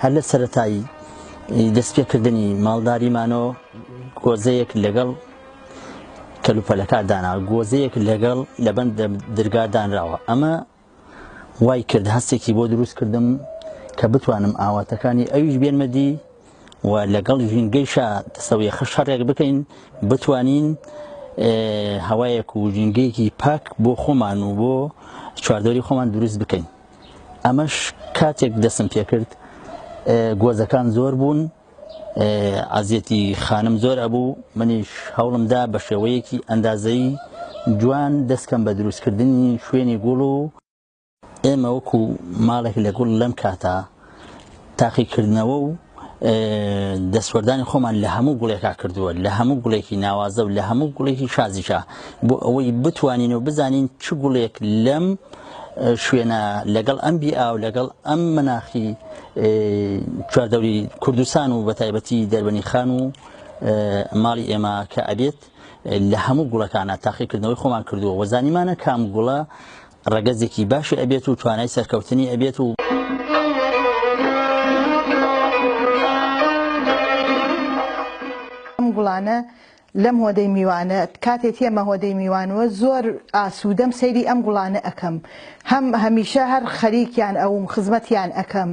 هەر لە سەرەتایی دەستپێکردنی ماڵداریمانەوە گۆزەیەک لەگەڵ کەلوپەلەکە دانا، گۆزەیەک لەگەڵ لەبەن دەرگا دانراوە. ئەمە وای کرد هەستێکی بۆ دروست کردم کە بتوانم ئاواتەکانی ئەویش بێنمەدی و لەگەڵ ژینگەیشە دەسەویەخە شەڕێک بکەین، بتوانین هەوایەک و ژینگەیەکی پاک بۆ خۆمان و بۆ چواردەوری خۆمان دروست بکەین. ئەمەش کاتێک دەستم پێ کرد گۆزەکان زۆر بوون، ئازیەتی خانم زۆر ئەبوو، منیش هەوڵمدا بە شێوەیەکی ئەندازەی جوان دەستکەم بە دروستکردنی شوێنی گوڵ و ئێمە وەکو ماڵێک لە گوڵ لەم کاتە تاقیکردنەوە و دەسوەردانی خۆمان لە هەموو گوڵێکا کردووە، لە هەموو گوڵێکی ناوازە و لە هەموو گوڵێکی شازیشە، بۆ ئەوەی بتوانین و بزانین چ گوڵێک لەم شوێنە لەگەڵ ئەم بیئا و لەگەڵ ئەم مەناخی چواردەوری کوردستان و بەتایبەتی دەربەنی خان و ماڵی ئێمە کە ئەبێت لە هەموو گوڵەکانە تاقیکردنەوەی خۆمان کردووە و زانیمانە کام گوڵە ڕەگەزێکی باشی ئەبێت و توانای سەرکەوتنی ئەبێت و ئەم گوڵانە لەم هۆدەی میوانە کاتێک تێمە هۆدەی میوانەوە زۆر ئاسوودەم سەیری ئەم گوڵانە ئەەکەم، هەمیشە هەر خەریکیان ئەوم خزمەتیان ئەەکەم،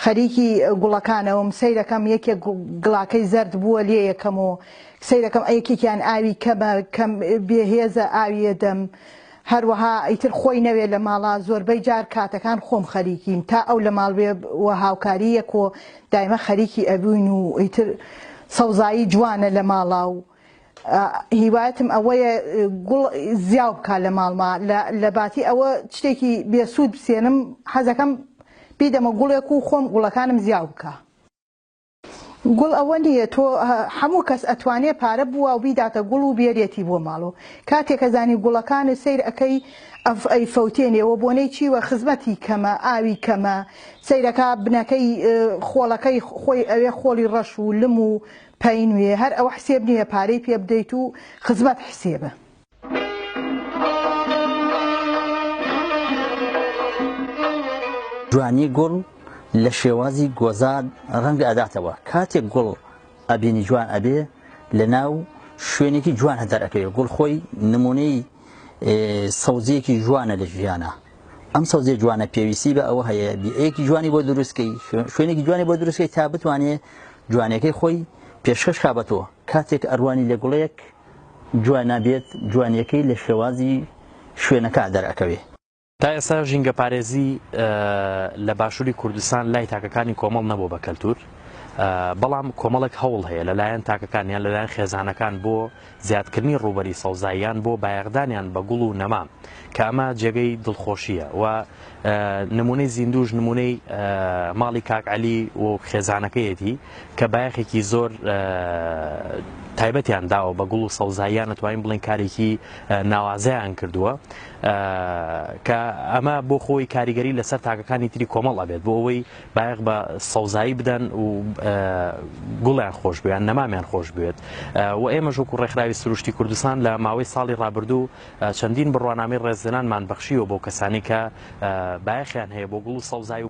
خەریکی گوڵەکانەوەم سەیرەکەم یەکێک گڵاکەی زەرد بووە لێ یەکەم و سەیرەکەم یەکێکیان ئاوی کەم بێهێزە ئاویە دەم، هەروەها ئیتر خۆی نەوێ لە ماڵا زۆربەی جار کاتەکان خۆم خەریکیم تا ئەو لە ماڵ بێ و هاوکاری یەک و دایمە خەریکی ئەبووین و ئیتر سەوزایی جوانە لە ماڵا و هیوایەتم ئەوەیە گوڵ زیاو بکە لە ماڵما لە باتی ئەوە شتێکی بێسوود بسێنم حەزەکەم بیدەمە گوڵێک و خۆم گوڵەکانم زیاو بکە. گوڵ ئەوە نییە تۆ هەموو کەس ئەتوانێ پارە بووە و بیداتە گوڵ و بێرێتی بۆ ماڵەوە، کاتێک کە زانی گوڵەکانە سیر ئەەکەی ئەی فەوتێنێەوە بۆنەی چیوە خزمەتی کەمە ئاوی کەمە سیرەکە بنەکەی خۆڵەکەی خۆی ئەوێ خۆڵی ڕەش و لم و پەینوێ هەر ئەوە حسێب نییە پارەی پێ بدەیت و خزمەت حسێبە. جوانی گوڵ لە شێوازی گۆزار ڕەنگە ئەداتەوە، کاتێک گوڵ ئەبینی جوان ئەبێ لە ناو شوێنێکی جوان هەدار ئەکەوێت. گوڵ خۆی نمونەی سەوزەیەکی جوانە لە ژیانە، ئەم سەوزێ جوانە پێویستی بە ئەوە هەیە بیئەیەکی جوانی بۆ دروستکەی، شوێنێکی جوانی بۆ دروستکەی تا بتوانێ جوانەکەی خۆی پێشکەش کابەتەوە. کاتێک ئەروانی لە گوڵەیەک جوان نابێت جوانیەکەی لە شێوازی شوێنەکە دەرەکەوێ. تا ئێستا ژینگە پارێزی لە باشووری کوردستان لای تاکەکانی کۆمەڵ نەبوو بە کەلتور، بەڵام کۆمەڵێک هەوڵ هەیە لەلایەن تاکەکانیان لەلایەن خێزانەکان بۆ زیادکردنی ڕوبەری سەوزاییان بۆ بایەغدانیان بە گوڵ و نەما کە ئەمە جێگەی دڵخۆشیە و نمونەی زیندوش نمونەی ماڵی کاک عەلی و خێزانەکەیەتی کە بایەخێکی زۆر تایبەتیان داوە بە گوڵ و سەوزاییان نتوانین بڵێن کارێکی ناوازەیان کردووە کە ئەمە بۆ خۆی کاریگەری لەسەر تاکەکانی تری کۆمەڵ ئەبێت بۆ ئەوەی بایەخ بە سەوزایی بدەن و گوڵیان خۆش بێت نەمامیان خۆش بێت و ئێمە ژووکو ڕێکخراوی سروشتی کوردستان لە ماوەی ساڵی ڕابردوو چەندین بڕوانامەی ڕێزدەنانمان بەخشیوە بۆ کەسانی کە بایەخیان هەیە بۆ گوڵ و سەوزایی